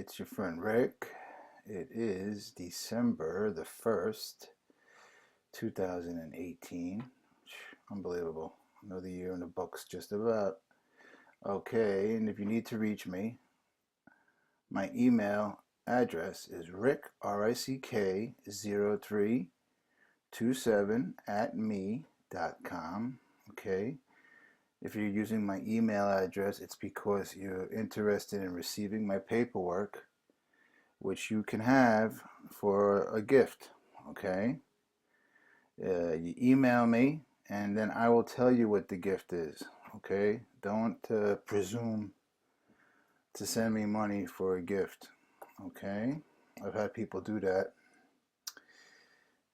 it's your friend Rick. It is December the 1st, 2018. Unbelievable. Another year in the books, just about. Okay, and if you need to reach me, my email address is rick, R-I-C-K, 0327 at me.com. Okay. If you're using my email address, it's because you're interested in receiving my paperwork, which you can have for a gift. Okay. You email me, and then I will tell you what the gift is. Okay. Don't presume to send me money for a gift. Okay. I've had people do that.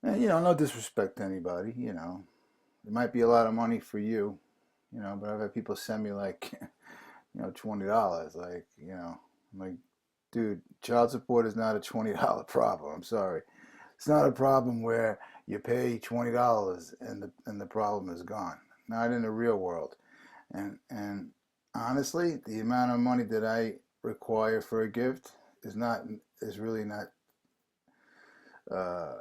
And, no disrespect to anybody. It might be a lot of money for you, but I've had people send me like, $20. Like, I'm like, dude, child support is not a $20 problem. I'm sorry. It's not a problem where you pay $20 and the problem is gone. Not in the real world. And honestly, the amount of money that I require for a gift is really not a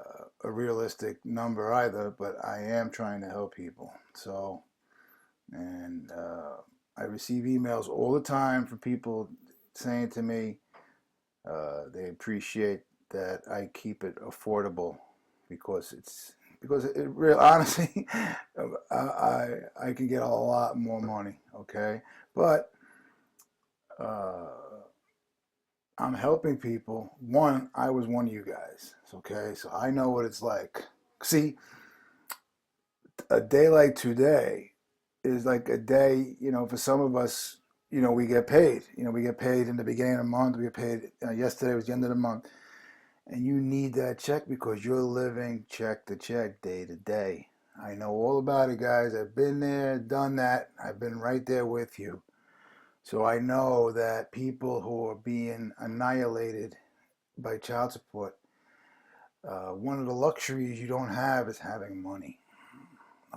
realistic number either. But I am trying to help people. So, and I receive emails all the time from people saying to me they appreciate that I keep it affordable because it real honestly I can get a lot more money. Okay, but I'm helping people. One, I was one of you guys. Okay, so I know what it's like. See, a day like today is like a day, for some of us, we get paid. We get paid in the beginning of the month. We get paid, yesterday was the end of the month. And you need that check because you're living check to check, day to day. I know all about it, guys. I've been there, done that. I've been right there with you. So I know that people who are being annihilated by child support, one of the luxuries you don't have is having money.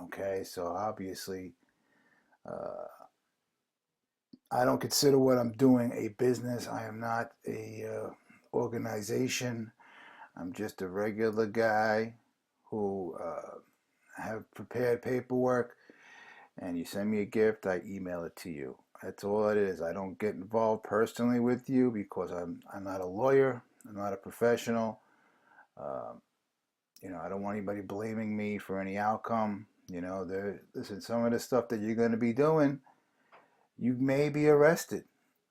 Okay, so obviously, I don't consider what I'm doing a business. I am not a organization. I'm just a regular guy who have prepared paperwork, and you send me a gift, I email it to you. That's all it is. I don't get involved personally with you because I'm not a lawyer. I'm not a professional. Um, I don't want anybody blaming me for any outcome. Listen, some of the stuff that you're going to be doing, you may be arrested.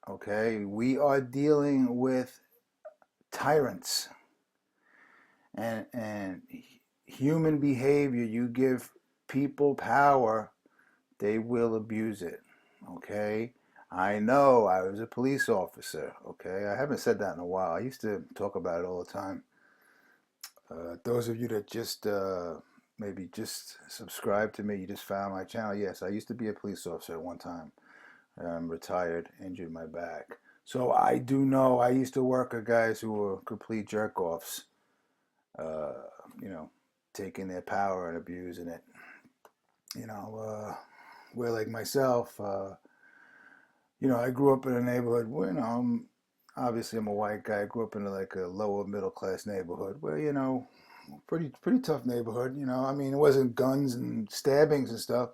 Okay, we are dealing with tyrants and human behavior. You give people power, they will abuse it. Okay, I know I was a police officer. Okay, I haven't said that in a while. I used to talk about it all the time. Those of you that just maybe just subscribe to me, you just found my channel. Yes, I used to be a police officer at one time. I'm retired, injured my back. So I do know. I used to work with guys who were complete jerk-offs, uh, you know, taking their power and abusing it. Where like myself, I grew up in a neighborhood where, obviously I'm a white guy. I grew up in like a lower middle class neighborhood where, pretty tough neighborhood. I mean, it wasn't guns and stabbings and stuff.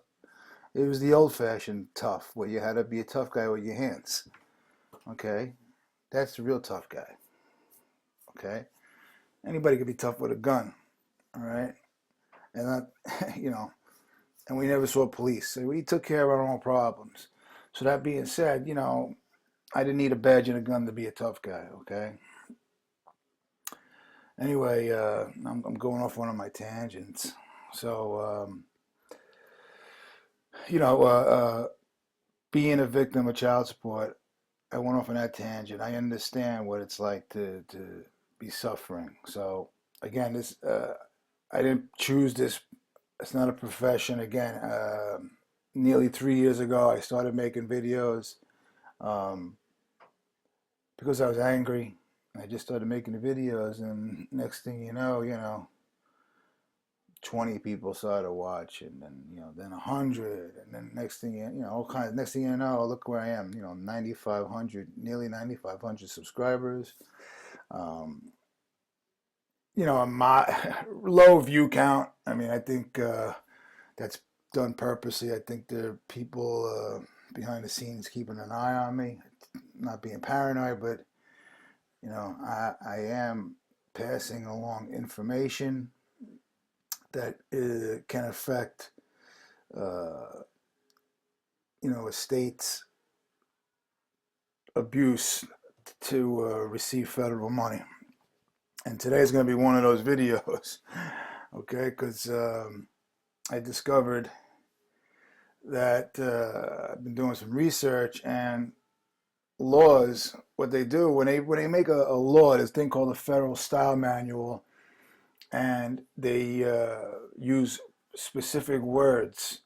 It was the old fashioned tough where you had to be a tough guy with your hands. Okay, that's the real tough guy. Okay, anybody could be tough with a gun. All right, and that, and we never saw police. So we took care of our own problems. So that being said, I didn't need a badge and a gun to be a tough guy. Okay. Anyway, I'm going off one of my tangents. So, you know, uh, uh, being a victim of child support, I went off on that tangent. I understand what it's like to be suffering. So, again, I didn't choose this. It's not a profession. Again, nearly 3 years ago, I started making videos um, because I was angry. I just started making the videos, and next thing you know, 20 people started to watch, and then, you know, then 100, and then next thing you know, all kinds. Next thing you know, look where I am. You know, 9,500, nearly 9,500 subscribers. Um, you know, my low view count. I mean, I think that's done purposely. I think there are people behind the scenes keeping an eye on me, not being paranoid, but you know, I am passing along information that can affect, uh, you know, a state's abuse to receive federal money. And today is going to be one of those videos, okay? Because I discovered that I've been doing some research, and laws, what they do when they make a law, this thing called the Federal Style Manual, and they use specific words,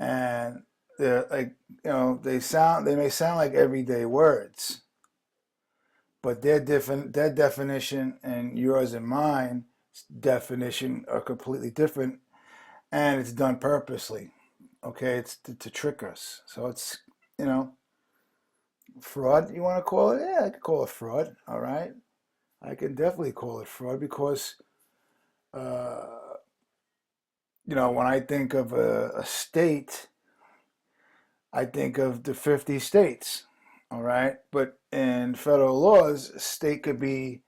and they're like, you know, they may sound like everyday words, but their definition and yours and mine definition are completely different, and it's done purposely. Okay, it's to trick us. So it's, you know, fraud. You want to call it? Yeah, I could call it fraud. All right, I can definitely call it fraud because, uh, you know, when I think of a state, I think of the 50 states. All right, but in federal laws, a state could be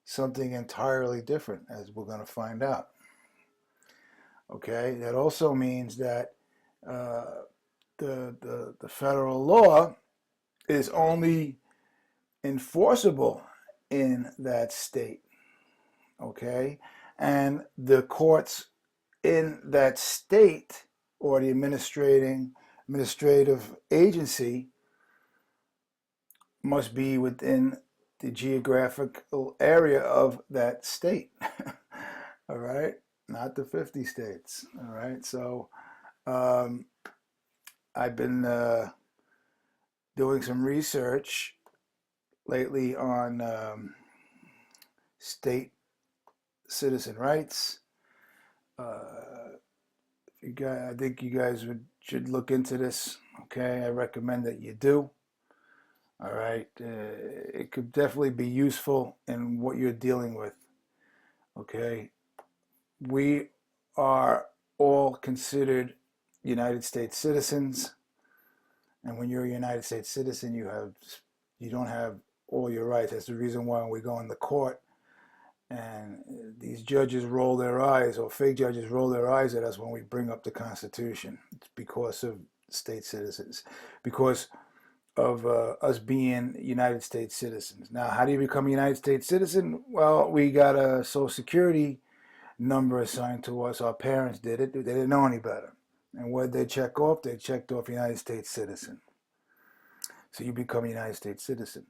something entirely different, as we're going to find out. Okay, that also means that uh, the federal law is only enforceable in that state. Okay, and the courts in that state, or the administrative agency, must be within the geographical area of that state. All right, not the 50 states. All right, so um, I've been doing some research lately on state citizen rights. I think you guys should look into this. Okay, I recommend that you do. All right, it could definitely be useful in what you're dealing with. Okay, we are all considered United States citizens, and when you're a United States citizen, you don't have all your rights. That's the reason why when we go in the court and these judges roll their eyes, or fake judges roll their eyes at us when we bring up the Constitution. It's because of state citizens, because of us being United States citizens. Now, how do you become a United States citizen? Well, we got a Social Security number assigned to us. Our parents did it. They didn't know any better. And what did they check off? They checked off United States citizen. So you become a United States citizen.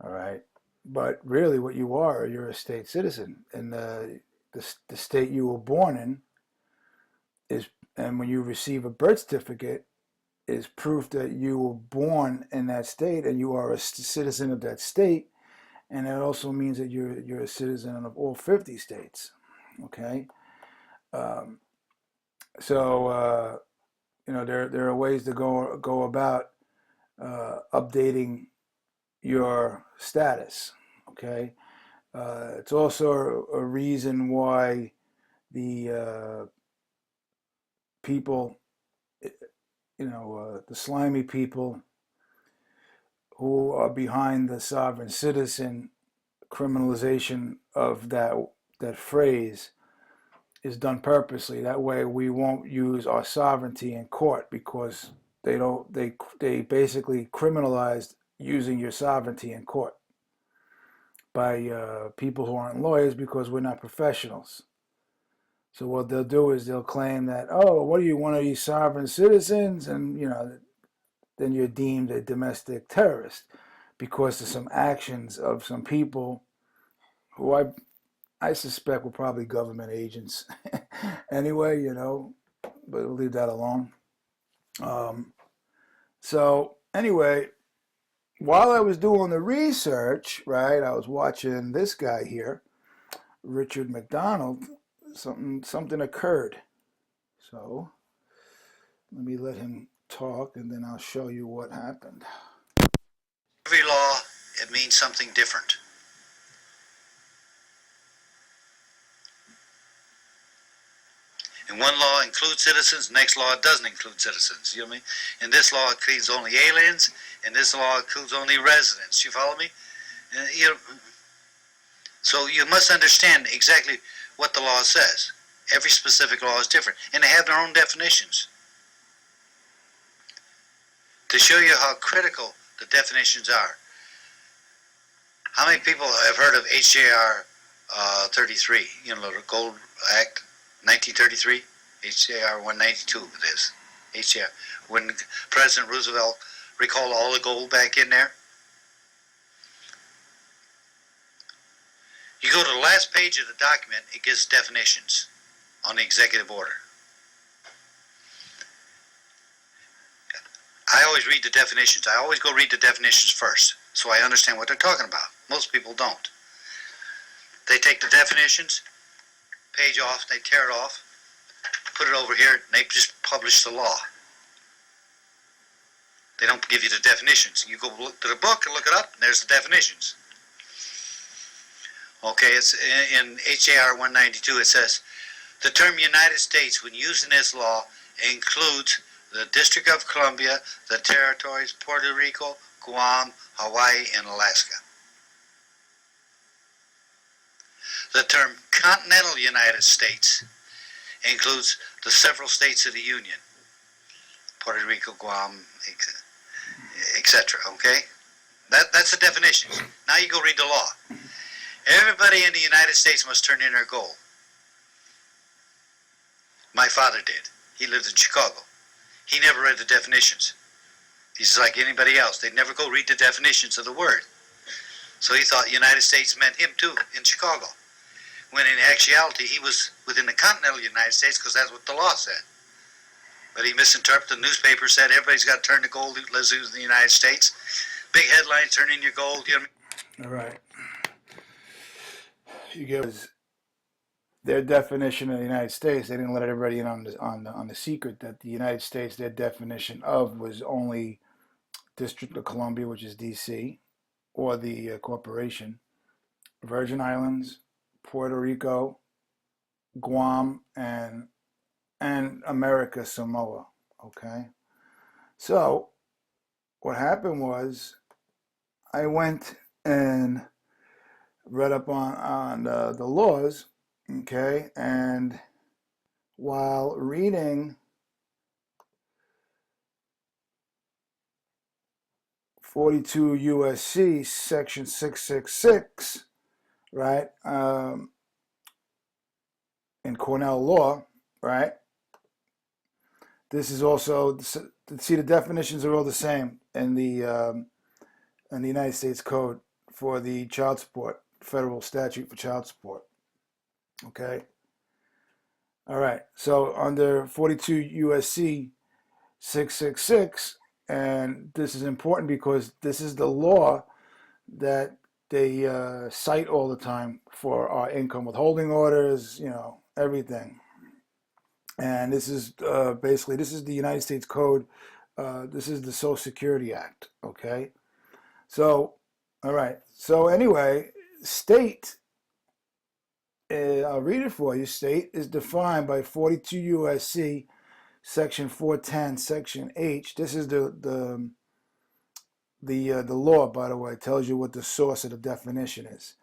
All right. But really what you are, you're a state citizen. And the state you were born in is, and when you receive a birth certificate, is proof that you were born in that state and you are a citizen of that state. And that also means that you're a citizen of all 50 states. Okay. So you know, there are ways to go about updating your status. Okay, it's also a reason why the people, you know, the slimy people who are behind the sovereign citizen criminalization of that phrase is done purposely. That way we won't use our sovereignty in court, because they basically criminalized using your sovereignty in court by people who aren't lawyers, because we're not professionals. So what they'll do is they'll claim that, oh, what are you, one of these sovereign citizens? And, you know, then you're deemed a domestic terrorist because of some actions of some people who I suspect were probably government agents. Anyway, you know, but we'll leave that alone. So anyway, while I was doing the research, right, I was watching this guy here, Richard McDonald, something occurred. So let me let him talk, and then I'll show you what happened. Every law, it means something different. And one law includes citizens, next law doesn't include citizens. You know what I mean? And this law includes only aliens, and this law includes only residents. You follow me? So you must understand exactly what the law says. Every specific law is different, and they have their own definitions. To show you how critical the definitions are, how many people have heard of HJR 33, you know, the Gold Act, 1933? HJR 192 it is. HJR. When President Roosevelt recalled all the gold back in there. You go to the last page of the document, it gives definitions on the executive order. I always read the definitions. I always go read the definitions first, so I understand what they're talking about. Most people don't. They take the definitions, page off, they tear it off, put it over here, and they just publish the law. They don't give you the definitions. You go look to the book and look it up, and there's the definitions. Okay, it's in HJR 192, it says, the term United States, when used in this law, includes the District of Columbia, the territories, Puerto Rico, Guam, Hawaii, and Alaska. The term continental United States includes the several states of the Union, Puerto Rico, Guam, etc. Okay? That's the definition. Now you go read the law. Everybody in the United States must turn in their gold. My father did. He lived in Chicago. He never read the definitions. He's like anybody else. They'd never go read the definitions of the word. So he thought United States meant him too, in Chicago. When in actuality, he was within the continental United States because that's what the law said. But he misinterpreted. The newspaper said everybody's got to turn to gold who lives in the United States. Big headlines, turn in your gold. You know what I mean? All right. You get their definition of the United States. They didn't let everybody in on the secret that the United States, their definition of was only District of Columbia, which is D.C., or the corporation, Virgin Islands, Puerto Rico, Guam, and America Samoa. Okay, so what happened was I went and read up on the laws. Okay, and while reading 42 USC section 666, right, in Cornell law, right, this is also, see, the definitions are all the same in the United States Code for the child support, federal statute for child support. Okay. All right. So under 42 USC 666, and this is important because this is the law that they cite all the time for our income withholding orders, you know, everything. And this is basically, this is the United States Code. This is the Social Security Act. Okay. So, all right. So anyway, state, I'll read it for you. State is defined by 42 USC section 410 section H. This is the law, by the way. It tells you what the source of the definition is.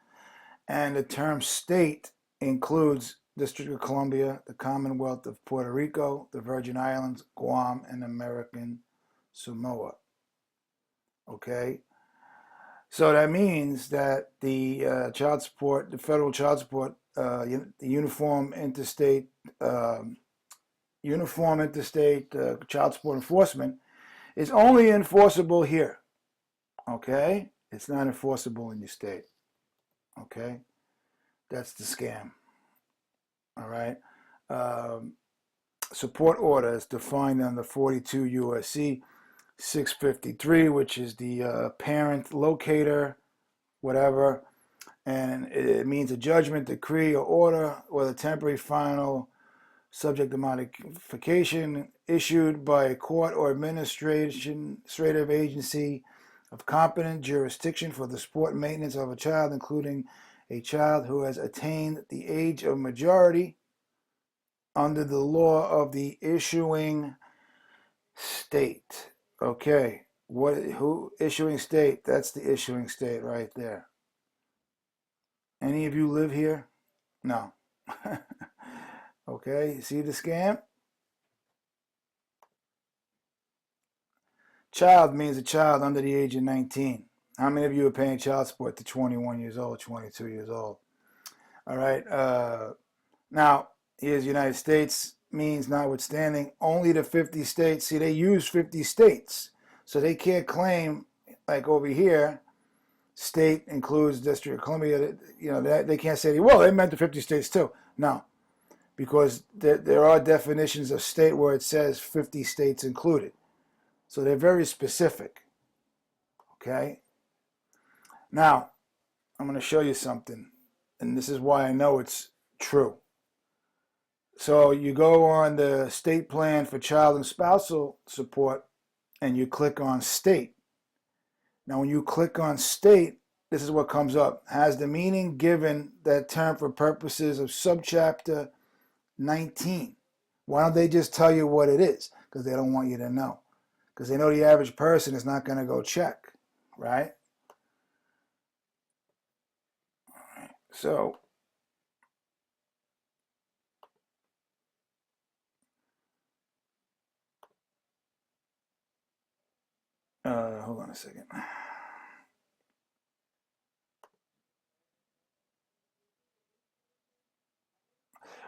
And the term state includes District of Columbia, the Commonwealth of Puerto Rico, the Virgin Islands, Guam, and American Samoa. Okay? So that means that the child support, the federal child support, the uniform interstate child support enforcement is only enforceable here. Okay? It's not enforceable in your state. Okay? That's the scam. All right? Support order is defined under 42 USC 653, which is the parent locator, whatever. And it means a judgment, decree, or order, whether temporary, final, subject to modification, issued by a court or administrative agency of competent jurisdiction for the support and maintenance of a child, including a child who has attained the age of majority under the law of the issuing state. Okay, who issuing state? That's the issuing state right there. Any of you live here? No. Okay, see the scam? Child means a child under the age of 19. How many of you are paying child support to 21 years old, 22 years old? All right. Now, here's United States means notwithstanding only the 50 states. See, they use 50 states. So they can't claim, like over here, state includes District of Columbia. You know, they can't say, well, they meant the 50 states too. No, because there are definitions of state where it says 50 states included. So they're very specific. Okay? Now, I'm going to show you something. And this is why I know it's true. So you go on the state plan for child and spousal support and you click on state. Now when you click on state, this is what comes up. Has the meaning given that term for purposes of subchapter 19. Why don't they just tell you what it is? Because they don't want you to know. Because they know the average person is not going to go check, right? All right. So hold on a second.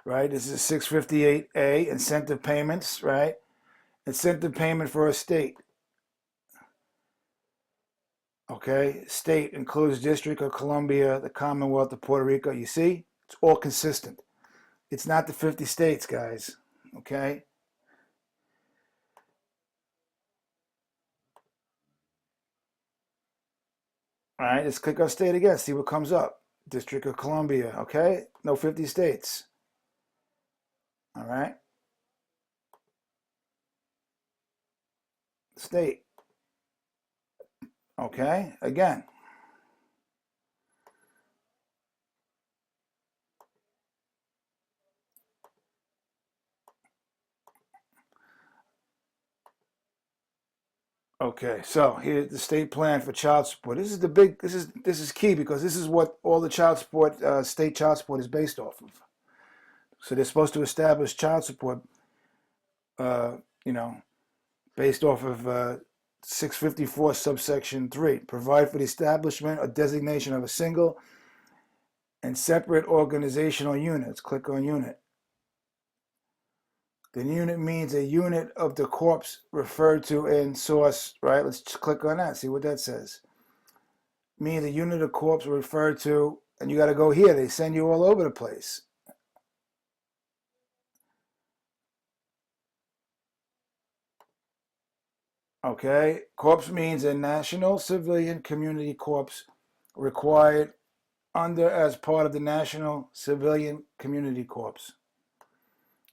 Right, this is 658A, incentive payments, right? Incentive payment for a state. Okay, state includes District of Columbia, the Commonwealth of Puerto Rico. You see, it's all consistent. It's not the 50 states, guys. Okay. All right, let's click on state again, see what comes up. District of Columbia, okay? No 50 states. All right. State. Okay, again. Okay, so here's the state plan for child support. This is the big. This is key because this is what all the child support, state child support, is based off of. So they're supposed to establish child support, you know, based off of 654 subsection 3. Provide for the establishment or designation of a single and separate organizational units. Click on unit. The unit means a unit of the corpus referred to in source, right? Let's click on that, see what that says. Means a unit of corpus referred to, and you got to go here. They send you all over the place. Okay, corpus means a national civilian community corpus required under as part of the national civilian community corpus.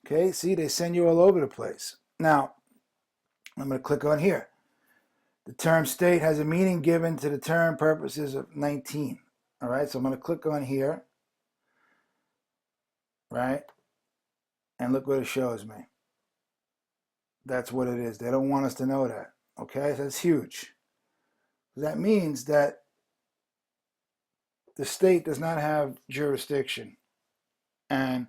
Okay, see, they send you all over the place. Now, I'm going to click on here. The term state has a meaning given to the term purposes of 19. All right, so I'm going to click on here, right? And look what it shows me. That's what it is. They don't want us to know that. Okay, that's huge. That means that the state does not have jurisdiction, and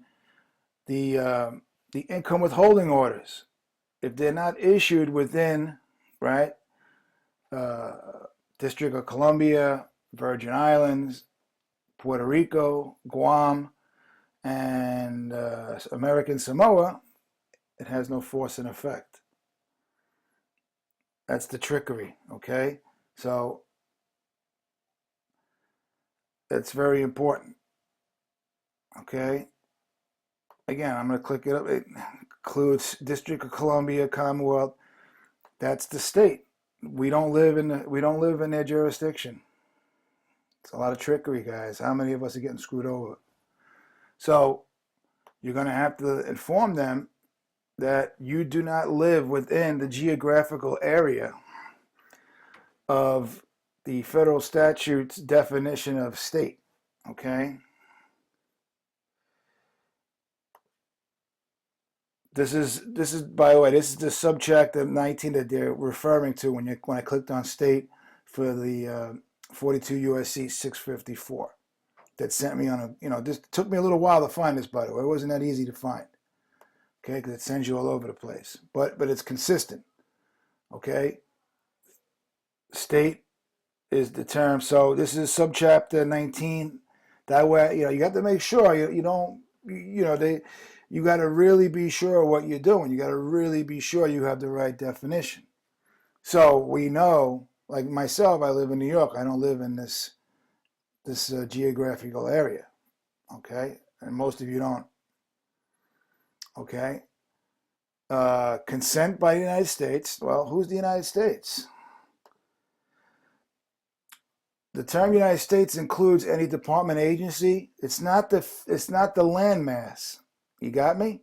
the income withholding orders, if they're not issued within, right, District of Columbia, Virgin Islands, Puerto Rico, Guam, and American Samoa, it has no force and effect. That's the trickery, okay? So it's very important, okay? Again, I'm going to click it up. It includes District of Columbia, Commonwealth. That's the state. We don't live in their jurisdiction. It's a lot of trickery, guys. How many of us are getting screwed over? So you're going to have to inform them that you do not live within the geographical area of the federal statute's definition of state. Okay? This is by the way, this is the subchapter 19 that they're referring to when I clicked on state for the 42 USC 654. That sent me on a, this took me a little while to find this, by the way. It wasn't that easy to find. Okay, because it sends you all over the place. But it's consistent. Okay? State is the term. So this is subchapter 19. That way, you have to make sure you don't, you got to really be sure what you're doing. You got to really be sure you have the right definition. So we know, like myself, I live in New York. I don't live in this geographical area. Okay? And most of you don't. Okay? Consent by the United States. Well, who's the United States? The term United States includes any department, agency. It's not the landmass. You got me?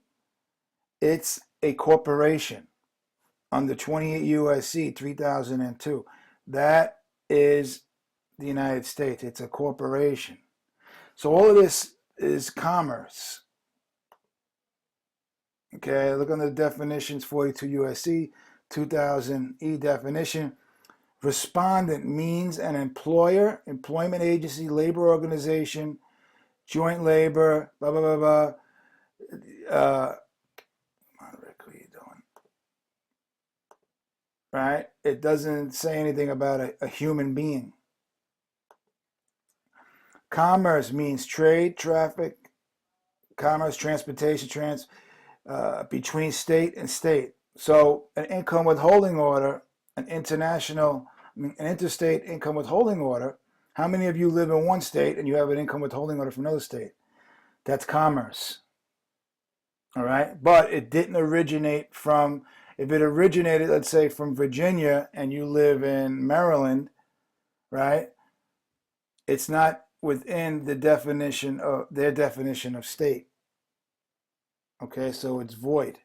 It's a corporation under 28 USC 3002. That is the United States. It's a corporation. So all of this is commerce. Okay, look on the definitions, 42 USC 2000 E definition. Respondent means an employer, employment agency, labor organization, joint labor, blah, blah, blah, blah. Come on, Rick, what are you doing? Right? It doesn't say anything about a human being. Commerce means trade, traffic, commerce, transportation, between state and state. So an income withholding order, an interstate income withholding order. How many of you live in one state and you have an income withholding order from another state? That's commerce. All right? But it didn't originate from, if it originated, let's say, from Virginia and you live in Maryland, right? It's not within the definition of their definition of state. Okay, so it's void.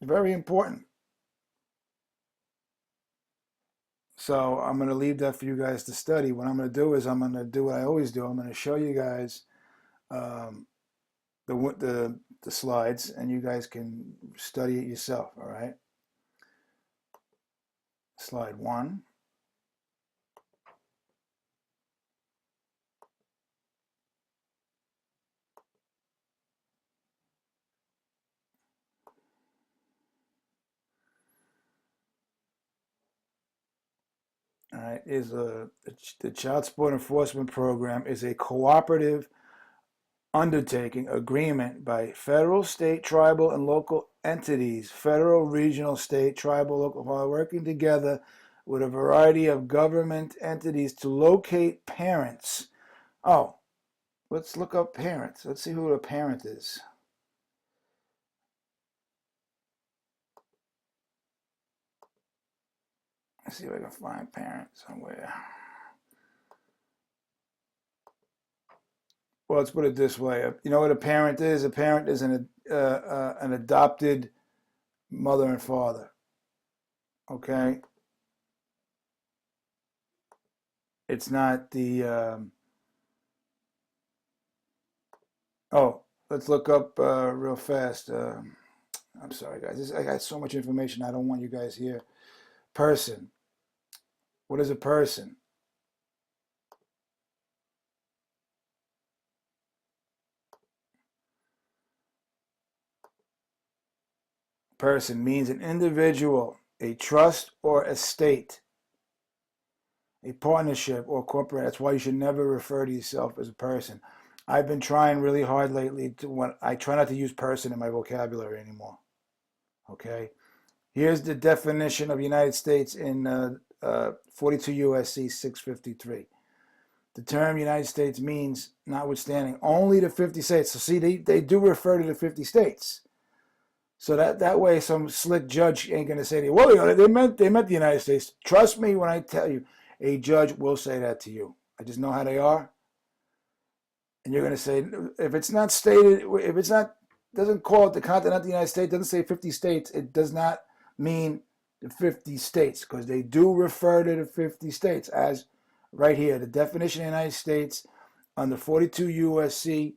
Very important. So I'm going to leave that for you guys to study. What I'm going to do is I'm going to do what I always do. I'm going to show you guys the slides, and you guys can study it yourself. All right. Slide 1. All right, the Child Support Enforcement Program is a cooperative undertaking agreement by federal, state, tribal, and local entities, federal, regional, state, tribal, local, while working together with a variety of government entities to locate parents. Oh, let's look up parents. Let's see who a parent is. Let's see if I can find parent somewhere. Well, let's put it this way. You know what a parent is? A parent is an adopted mother and father. Okay? It's not the... let's look up real fast. I'm sorry, guys. I got so much information. I don't want you guys here. Person. What is a person? Person means an individual, a trust or estate, a partnership or corporate. That's why you should never refer to yourself as a person. I've been trying really hard lately I try not to use person in my vocabulary anymore. Okay? Here's the definition of United States in 42 USC 653. The term United States means, notwithstanding, only the 50 states. So see, they do refer to the 50 states. So that way some slick judge ain't going to say to you, well, they meant the United States. Trust me when I tell you, A judge will say that to you. I just know how they are. And you're going to say, if it's not stated, if it's not, doesn't call it the continent of the United States, doesn't say 50 states, it does not mean the 50 states, because they do refer to the 50 states as right here, the definition of the United States under 42 USC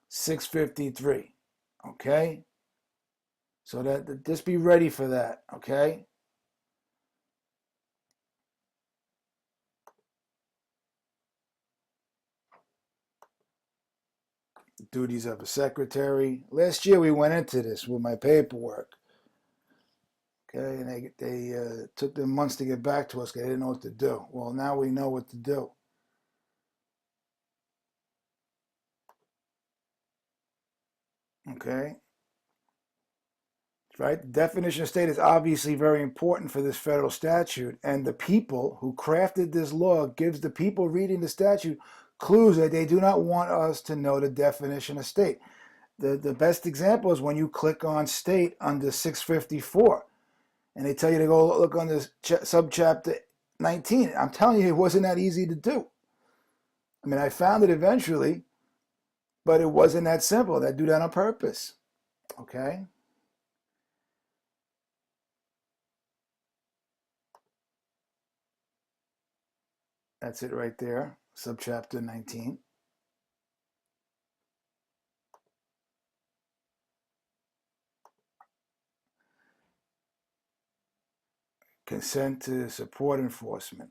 653. Okay? So that just be ready for that, okay? Duties of a secretary. Last year we went into this with my paperwork. Okay, and they took them months to get back to us because they didn't know what to do. Well, now we know what to do. Okay? Right? The definition of state is obviously very important for this federal statute, and the people who crafted this law gives the people reading the statute clues that they do not want us to know the definition of state. The best example is when you click on state under 654, and they tell you to go look on this subchapter 19. I'm telling you, it wasn't that easy to do. I mean, I found it eventually, but it wasn't that simple. They do that on purpose. Okay? That's it right there, subchapter 19. Consent to support enforcement.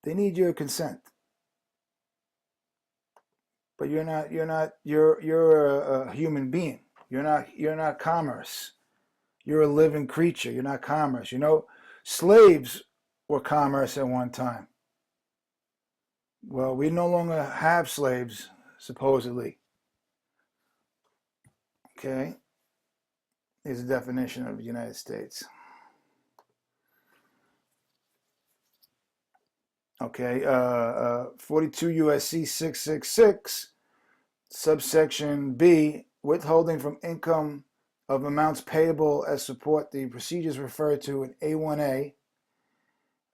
They need your consent. But you're a human being. You're not commerce. You're a living creature. You're not commerce. You know, slaves were commerce at one time. Well, we no longer have slaves, supposedly. Okay? Here's a definition of the United States. Okay, 42 USC 666, subsection B, withholding from income of amounts payable as support the procedures referred to in A1A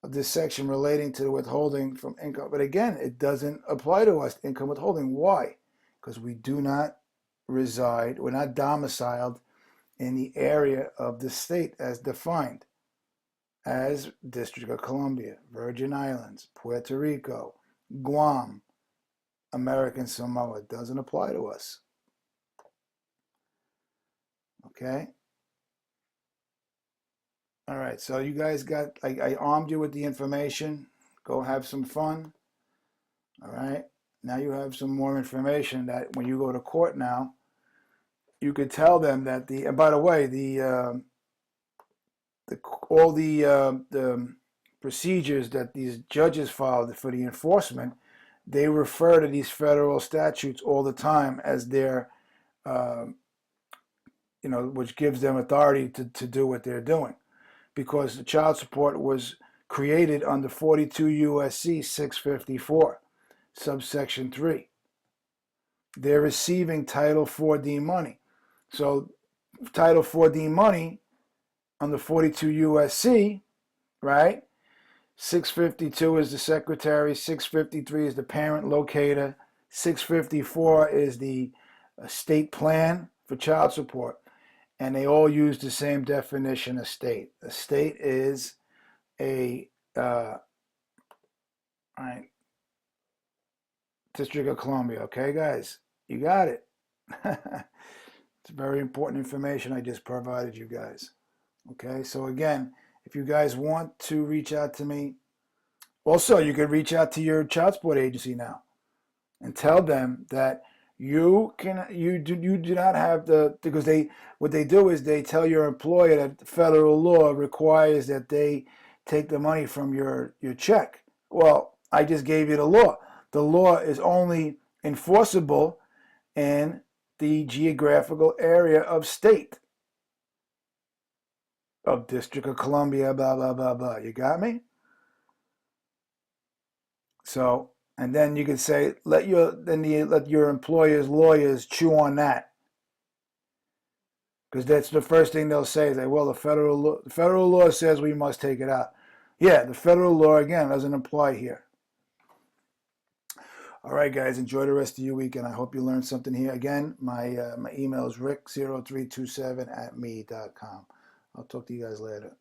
of this section relating to the withholding from income. But again, it doesn't apply to us, income withholding. Why? Because we do not reside, we're not domiciled in the area of the state as defined as District of Columbia, Virgin Islands, Puerto Rico, Guam, American Samoa. It doesn't apply to us. Okay? All right, so you guys got, I armed you with the information. Go have some fun. All right? Now you have some more information that when you go to court now, you could tell them that and by the way, all the procedures that these judges follow for the enforcement, they refer to these federal statutes all the time as their, which gives them authority to do what they're doing, because the child support was created under 42 USC 654, subsection 3. They're receiving Title 4D money. So Title 4D money under 42 USC, right? 652 is the secretary, 653 is the parent locator, 654 is the state plan for child support, and they all use the same definition of state. A state is a District of Columbia. Okay, guys, you got it. It's very important information I just provided you guys. Okay, so again, if you guys want to reach out to me, also you can reach out to your child support agency now and tell them that you do not have because what they do is they tell your employer that federal law requires that they take the money from your check. Well, I just gave you the law. The law is only enforceable in the geographical area of state, of District of Columbia, blah, blah, blah, blah. You got me? So, and then you could say, let your employer's lawyers chew on that. Because that's the first thing they'll say is that, well, the federal law says we must take it out. Yeah, the federal law, again, doesn't apply here. All right, guys, enjoy the rest of your week, and I hope you learned something here. Again, my email is rick0327@me.com. I'll talk to you guys later.